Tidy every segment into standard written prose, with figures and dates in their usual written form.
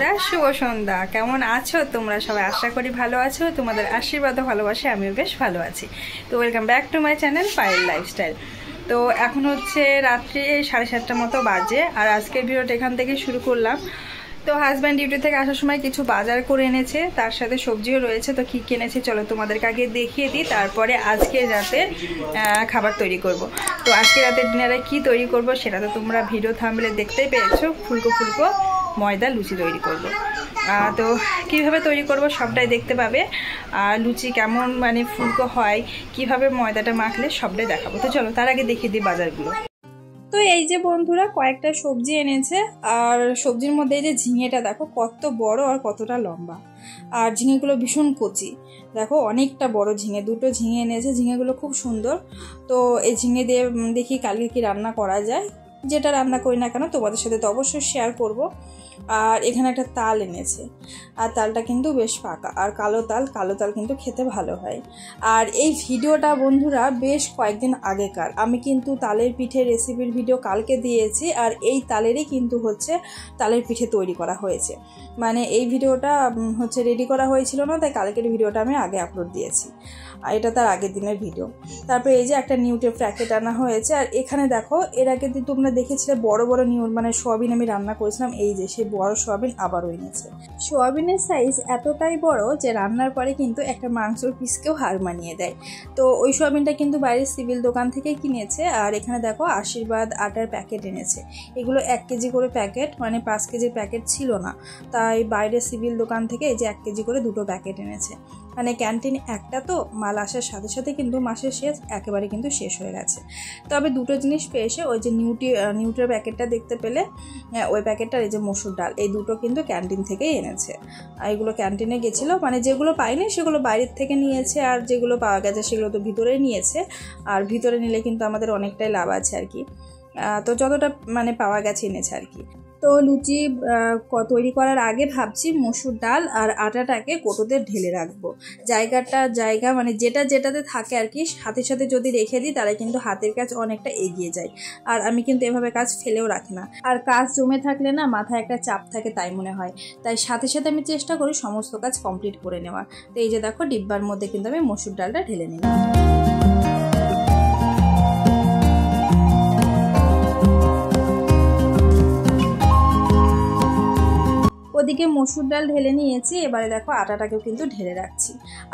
বন্ধুরা, শুভ সন্ধ্যা। কেমন আছো তোমরা সবাই? আশা করি ভালো আছো। তোমাদের আশীর্বাদ ও ভালোবাসে আমিও বেশ ভালো আছি। তো welcome back to my channel Payel lifestyle. তো এখন হচ্ছে রাত্রি 7:30 মতো বাজে, আর আজকের ভিডিওটা এখান থেকে শুরু করলাম। তো হাজব্যান্ড ডিউটি থেকে আসার সময় কিছু বাজার করে এনেছে, তার সাথে সবজিও রয়েছে। তো কী কিনেছে চলো তোমাদেরকে আগে দেখিয়ে দিই, তারপরে আজকে রাতে খাবার তৈরি করব। তো আজকে রাতের ডিনারে কি তৈরি করব সেটা তো তোমরা ভিডিও থাম্বনেলে দেখতেই পেয়েছো। ফুলকো ফুলকো ময়দা লুচি তৈরি করব। তো কিভাবে তৈরি করব সবটাই দেখতে পাবে। আর লুচি কেমন মানে ফুলকো হয়, কিভাবে ময়দাটা মাখলে সবটাই দেখাবো। তো চলো তার আগে দেখিয়ে দিই বাজারগুলো। তো এই যে বন্ধুরা কয়েকটা সবজি এনেছে, আর সবজির মধ্যে এই যে ঝিঙেটা দেখো কত বড় আর কতটা লম্বা, আর ঝিঙেগুলো ভীষণ কচি। দেখো অনেকটা বড় ঝিঙে, দুটো ঝিঙে এনেছে। ঝিঙেগুলো খুব সুন্দর। তো এই ঝিঙে দিয়ে দেখি কালকে কি রান্না করা যায়। যেটা রান্না করি না কেন তোমাদের সাথে তো অবশ্যই শেয়ার করব। আর এখানে একটা তাল এনেছে, আর তালটা কিন্তু বেশ পাকা, আর কালো তাল কিন্তু খেতে ভালো হয়। আর এই ভিডিওটা বন্ধুরা বেশ কয়েকদিন আগেকার। আমি কিন্তু তালের পিঠে রেসিপির ভিডিও কালকে দিয়েছি, আর এই তালেরই কিন্তু হচ্ছে তালের পিঠে তৈরি করা হয়েছে। মানে এই ভিডিওটা হচ্ছে রেডি করা হয়েছিল না, তাই কালকের ভিডিওটা আমি আগে আপলোড দিয়েছি। আর এটা তার আগের দিনের ভিডিও। তারপরে এই যে একটা নিউটের প্যাকেট আনা হয়েছে। আর এখানে দেখো এর আগে তোমরা দেখেছিলে বড় বড় নিউট মানে সোয়াবিন আমি রান্না করেছিলাম, এই যে সেই বড় সোয়াবিন আবারও এনেছে। সোয়াবিনের সাইজ এতটাই বড় যে রান্নার পরে কিন্তু একটা মাংসর পিসকেও হার মানিয়ে দেয়। তো ওই সোয়াবিনটা কিন্তু বাইরের সিভিল দোকান থেকে কিনেছে। আর এখানে দেখো আশীর্বাদ আটার প্যাকেট এনেছে। এগুলো 1 কেজি করে প্যাকেট, মানে 5 কেজির প্যাকেট ছিল না, তাই বাইরের সিভিল দোকান থেকে এই যে 1 কেজি করে দুটো প্যাকেট এনেছে। মানে ক্যান্টিনে একটা তো মাল আসার সাথে সাথে কিন্তু মাসের শেষ একেবারে কিন্তু শেষ হয়ে গেছে। তবে দুটো জিনিস পেয়েছে, ওই যে নিউটের প্যাকেটটা দেখতে পেলে, ওই প্যাকেটটার এই যে মসুর ডাল, এই দুটো কিন্তু ক্যান্টিন থেকেই এনেছে। আর এগুলো ক্যান্টিনে গেছিলো, মানে যেগুলো পাইনি সেগুলো বাইরের থেকে নিয়েছে, আর যেগুলো পাওয়া গেছে সেগুলো তো ভিতরে নিয়েছে। আর ভিতরে নিলে কিন্তু আমাদের অনেকটাই লাভ আছে আর কি। তো যতটা মানে পাওয়া গেছে এনেছে আর কি। তো লুচি তৈরি করার আগে ভাবছি মসুর ডাল আর আটাটাকে কোটোতে ঢেলে রাখবো। জায়গা মানে যেটাতে থাকে আর কি, সাথে সাথে যদি রেখে দিই তাহলে কিন্তু হাতের কাজ অনেকটা এগিয়ে যায়। আর আমি কিন্তু এভাবে কাজ ফেলেও রাখি না। আর কাজ জমে থাকলে না মাথায় একটা চাপ থাকে তাই মনে হয়, তাই সাথে সাথে আমি চেষ্টা করি সমস্ত কাজ কমপ্লিট করে নেওয়ার। তো এই যে দেখো ডিব্বার মধ্যে কিন্তু আমি মসুর ডালটা ঢেলে নিলাম। ওদিকে মসুর ডাল ঢেলে নিয়েছি, এবারে দেখো আটাটাকেও কিন্তু ঢেলে রাখছি।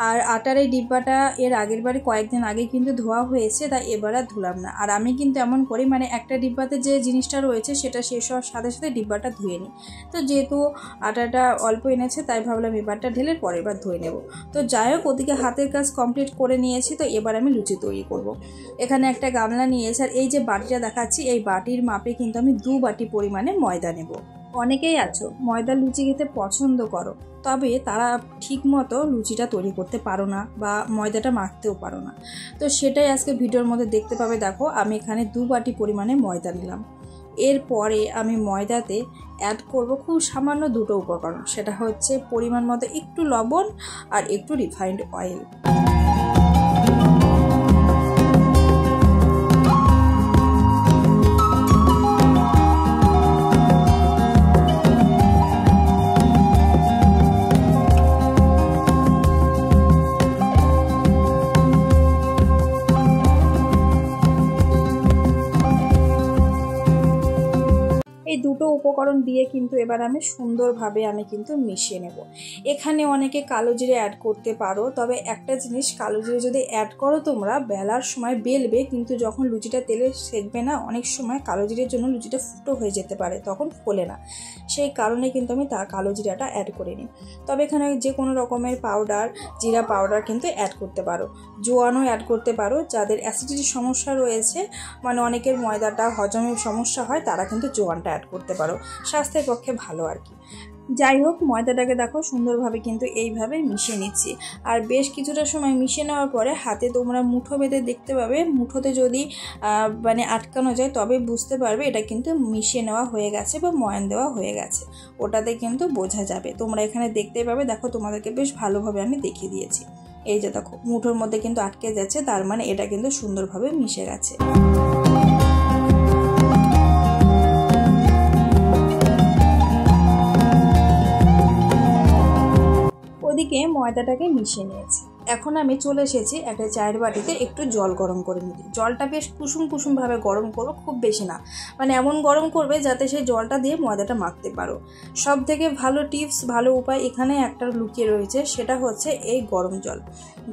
আর আটার এই ডিব্বাটা এর আগের বারে কয়েকদিন আগে কিন্তু ধোয়া হয়েছে, তাই এবার আর ধুলাম না। আর আমি কিন্তু এমন করি, মানে একটা ডিব্বাতে যে জিনিসটা রয়েছে সেটা শেষ হওয়ার সাথে সাথে ডিব্বাটা ধুয়ে নিই। তো যেহেতু আটাটা অল্প এনেছে তাই ভাবলাম এবারটা ঢেলে পরের বার ধুয়ে নেব। তো যাই হোক ওদিকে হাতের কাজ কমপ্লিট করে নিয়েছি। তো এবার আমি লুচি তৈরি করব। এখানে একটা গামলা নিয়েছি, আর এই যে বাটিটা দেখাচ্ছি এই বাটির মাপে কিন্তু আমি 2 বাটি পরিমাণে ময়দা নেব। অনেকেই আছো ময়দা লুচি খেতে পছন্দ করো, তবে তারা ঠিক মতো লুচিটা তৈরি করতে পারো না বা ময়দাটা মাখতেও পারো না। তো সেটাই আজকে ভিডিওর মধ্যে দেখতে পাবে। দেখো আমি এখানে 2 বাটি পরিমাণে ময়দা নিলাম। এরপরে আমি ময়দাতে অ্যাড করব খুব সামান্য দুটো উপকরণ, সেটা হচ্ছে পরিমাণ মতো একটু লবণ আর একটু রিফাইন্ড অয়েল। এই দুটো উপকরণ দিয়ে কিন্তু এবার আমি সুন্দরভাবে কিন্তু মিশিয়ে নেব। এখানে অনেকে কালো জিরে অ্যাড করতে পারো, তবে একটা জিনিস, কালো জিরে যদি অ্যাড করো তোমরা বেলার সময় বেলবে, কিন্তু যখন লুচিটা তেলে সেঁকবে না অনেক সময় কালো জিরের জন্য লুচিটা ফুটো হয়ে যেতে পারে, তখন ফোলে না। সেই কারণে কিন্তু আমি কালো জিরাটা অ্যাড করে নিই। তবে এখানে যে কোনো রকমের পাউডার, জিরা পাউডার কিন্তু অ্যাড করতে পারো, জোয়ানও অ্যাড করতে পারো। যাদের অ্যাসিডিটির সমস্যা রয়েছে, মানে অনেকের ময়দাটা হজমের সমস্যা হয়, তারা কিন্তু জোয়ানটা অ্যাড করতে পারো, স্বাস্থ্যের পক্ষে ভালো আর কি। যাই হোক ময়দাটাকে দেখো সুন্দরভাবে কিন্তু এইভাবে মিশিয়ে নিচ্ছি। আর বেশ কিছুটা সময় মিশিয়ে নেওয়ার পরে হাতে তোমরা মুঠো বেঁধে দেখতে পাবে, মুঠোতে যদি মানে আটকানো যায় তবে বুঝতে পারবে এটা কিন্তু মিশিয়ে নেওয়া হয়ে গেছে বা ময়ান দেওয়া হয়ে গেছে, ওটাতে কিন্তু বোঝা যাবে। তোমরা এখানে দেখতে পাবে, দেখো তোমাদেরকে বেশ ভালোভাবে আমি দেখিয়ে দিয়েছি। এই যে দেখো মুঠোর মধ্যে কিন্তু আটকে যাচ্ছে, তার মানে এটা কিন্তু সুন্দরভাবে মিশে গেছে। নিয়ে ময়দাটাকে মিশিয়ে নিয়েছি। এখন আমি চলে এসেছি একটা চায়ের বাটিতে একটু জল গরম করে নিতে। জলটা বেশ কুসুম কুসুমভাবে গরম করবো, খুব বেশি না, মানে এমন গরম করবে যাতে সেই জলটা দিয়ে ময়দাটা মাখতে পারো। সব থেকে ভালো টিপস, ভালো উপায় এখানে একটা লুকিয়ে রয়েছে, সেটা হচ্ছে এই গরম জল।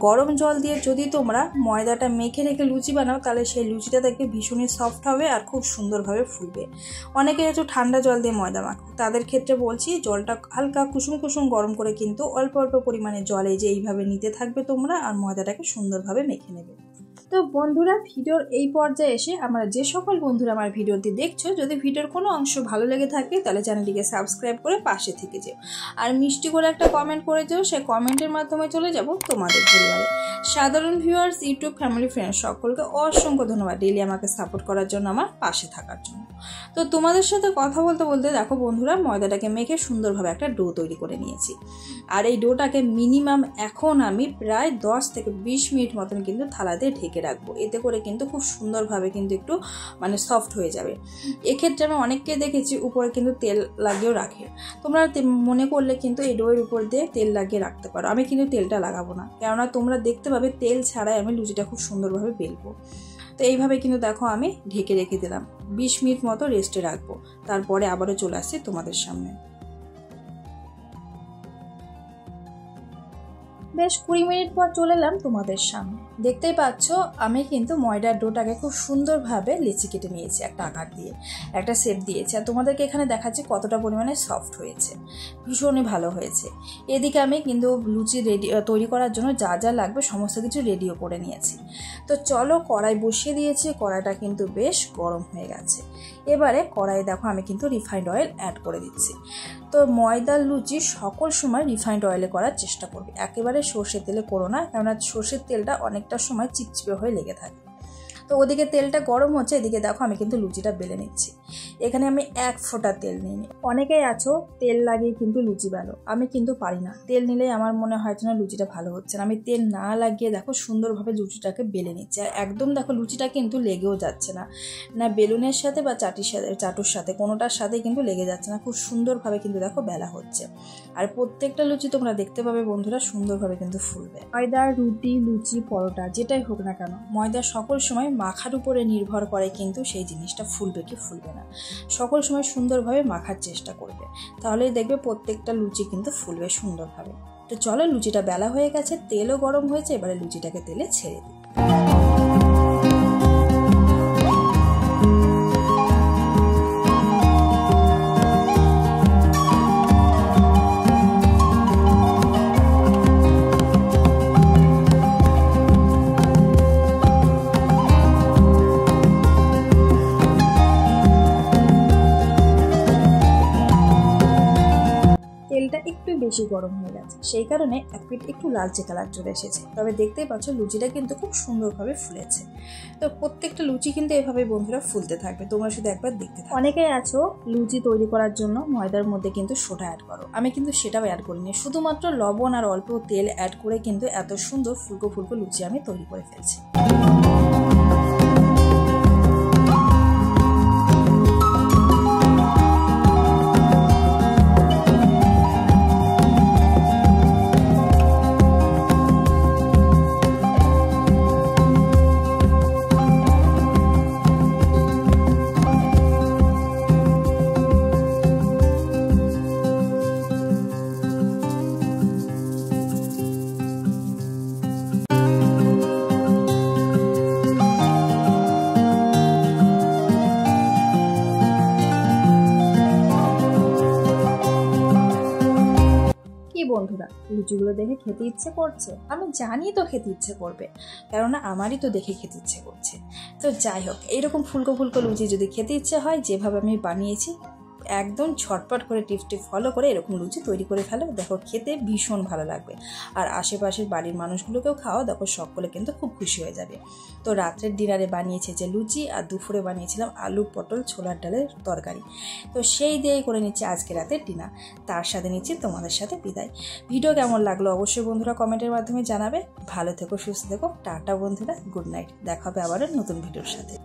গরম জল দিয়ে যদি তোমরা ময়দাটা মেখে রেখে লুচি বানাও, তাহলে সেই লুচিটা দেখবে ভীষণই সফট হবে আর খুব সুন্দরভাবে ফুলবে। অনেকে একটু ঠান্ডা জল দিয়ে ময়দা মাখো, তাদের ক্ষেত্রে বলছি জলটা হালকা কুসুম কুসুম গরম করে কিন্তু অল্প অল্প পরিমাণে জলে যে এইভাবে নিতে থাকবে তোমরা, আর ময়দাটাকে সুন্দরভাবে মেখে নেবে। তো বন্ধুরা, ভিডিওর এই পর্যায়ে এসে আমরা যে সকল বন্ধুরা আমার ভিডিওটি দেখছো, যদি ভিডিওর কোনো অংশ ভালো লেগে থাকে তাহলে চ্যানেলটিকে সাবস্ক্রাইব করে পাশে থেকে যেও, আর মিষ্টি করে একটা কমেন্ট করে যেও। সেই কমেন্টের মাধ্যমে চলে যাব তোমাদের পরিবারে। সাধারণ ভিউয়ার্স, ইউটিউব ফ্যামিলি ফ্রেন্ডস সকলকে অসংখ্য ধন্যবাদ ডেইলি আমাকে সাপোর্ট করার জন্য, আমার পাশে থাকার জন্য। তো তোমাদের সাথে কথা বলতে বলতে দেখো বন্ধুরা, ময়দাটাকে মেখে সুন্দরভাবে একটা ডো তৈরি করে নিয়েছি। আর এই ডোটাকে মিনিমাম এখন আমি প্রায় 10 থেকে 20 মিনিট মতন কিন্তু থালাতে ঢেকে রাখবো। এতে করে কিন্তু খুব সুন্দরভাবে কিন্তু একটু মানে সফট হয়ে যাবে। এক্ষেত্রে আমি অনেককে দেখেছি উপরে কিন্তু তেল লাগিয়েও রাখে। তোমরা মনে করলে কিন্তু এই ডোয়ের উপর দিয়ে তেল লাগিয়ে রাখতে পারো। আমি কিন্তু তেলটা লাগাবো না, কেননা তোমরা দেখতে পাবে তেল ছাড়াই আমি লুচিটা খুব সুন্দরভাবে বেলবো। তো এইভাবে কিন্তু দেখো আমি ঢেকে রেখে দিলাম, 20 মিনিট মতো রেস্টে রাখবো। তারপরে আবারও চলে আসছি তোমাদের সামনে। বেশ 20 মিনিট পর চলে এলাম তোমাদের সামনে। দেখতেই পাচ্ছ আমি কিন্তু ময়দার ডোটাকে খুব সুন্দরভাবে লেচি কেটে নিয়েছি, একটা আকার দিয়ে একটা শেপ দিয়েছি। আর তোমাদেরকে এখানে দেখাচ্ছি কতটা পরিমাণে সফট হয়েছে, ভীষণই ভালো হয়েছে। এদিকে আমি কিন্তু লুচি তৈরি করার জন্য যা যা লাগবে সমস্ত কিছু রেডিও করে নিয়েছি। তো চলো, কড়াই বসিয়ে দিয়েছি, কড়াইটা কিন্তু বেশ গরম হয়ে গেছে। এবারে কড়াইয়ে দেখো আমি কিন্তু রিফাইন্ড অয়েল অ্যাড করে দিচ্ছি। তো ময়দার লুচি সকল সময় রিফাইন্ড অয়েলে করার চেষ্টা করবে, একেবারে সর্ষের তেলে করো না, কেননা সর্ষের তেলটা অনেকটা সময় চিপচিপে হয়ে লেগে থাকে। তো ওদিকে তেলটা গরম হচ্ছে, এদিকে দেখো আমি কিন্তু লুচিটা বেলে নিচ্ছি। এখানে আমি 1 ফোঁটা তেল নিই। অনেকেই আছো তেল লাগিয়ে কিন্তু লুচি বেলো, আমি কিন্তু পারি না। তেল নিলেই আমার মনে হয় যেন লুচিটা ভালো হচ্ছে না। আমি তেল না লাগিয়ে দেখো সুন্দরভাবে লুচিটাকে বেলে নিচ্ছি। আর একদম দেখো লুচিটা কিন্তু লেগেও যাচ্ছে না, না বেলুনের সাথে বা চাটুর সাথে কোনোটার সাথে কিন্তু লেগে যাচ্ছে না। খুব সুন্দরভাবে কিন্তু দেখো বেলা হচ্ছে। আর প্রত্যেকটা লুচি তোমরা দেখতে পাবে বন্ধুরা সুন্দরভাবে কিন্তু ফুলবে। ময়দা, রুটি, লুচি, পরোটা যেটাই হোক না কেন, ময়দা সকল সময় মাখার উপরে নির্ভর করে কিন্তু সেই জিনিসটা ফুলবে কি ফুলবে না। সকল সময় সুন্দরভাবে মাখার চেষ্টা করবে, তাহলেই দেখবে প্রত্যেকটা লুচি কিন্তু ফুলবে সুন্দরভাবে। তো চলো, লুচিটা বেলা হয়ে গেছে, তেলও গরম হয়েছে, এবারে লুচিটাকে তেলে ছেড়ে দিই। তেলটা একটু বেশি গরম হয়ে গেছে, সেই কারণে এক পিঠ একটু লালচে কালার চলে এসেছে। তবে দেখতেই পাচ্ছ লুচিটা কিন্তু খুব সুন্দরভাবে ফুলেছে। তো প্রত্যেকটা লুচি কিন্তু এভাবে বন্ধুরা ফুলতে থাকবে, তোমরা শুধু একবার দেখতে থাকো। অনেকেই আছো লুচি তৈরি করার জন্য ময়দার মধ্যে কিন্তু সোডা অ্যাড করো, আমি কিন্তু সেটাও অ্যাড করিনি। শুধুমাত্র লবণ আর অল্প তেল অ্যাড করে কিন্তু এত সুন্দর ফুলকো ফুলকো লুচি আমি তৈরি করে ফেলছি। বন্ধুরা, লুচিগুলো দেখে খেতে ইচ্ছে করছে? আমি জানি তো খেতে ইচ্ছে করবে, কেননা আমারই তো দেখে খেতে ইচ্ছে করছে। তো যাই হোক, এইরকম ফুলকো ফুলকো লুচি যদি খেতে ইচ্ছে হয়, যেভাবে আমি বানিয়েছি একদম ঝটপট করে টিপসটি ফলো করে এরকম লুচি তৈরি করে ফেলো, দেখো খেতে ভীষণ ভালো লাগবে। আর আশেপাশের বাড়ির মানুষগুলোকেও খাওয়া, দেখো সকলে কিন্তু খুব খুশি হয়ে যাবে। তো রাত্রের ডিনারে বানিয়েছে যে লুচি, আর দুপুরে বানিয়েছিলাম আলু পটল ছোলার ডালের তরকারি। তো সেই দিয়েই করে নিচ্ছি আজকে রাতের ডিনার, তার সাথে নিচ্ছি তোমাদের সাথে বিদায়। ভিডিও কেমন লাগলো অবশ্যই বন্ধুরা কমেন্টের মাধ্যমে জানাবে। ভালো থেকো, সুস্থ থেকো, টাটা বন্ধুরা, গুড নাইট। দেখা হবে আবারও নতুন ভিডিওর সাথে।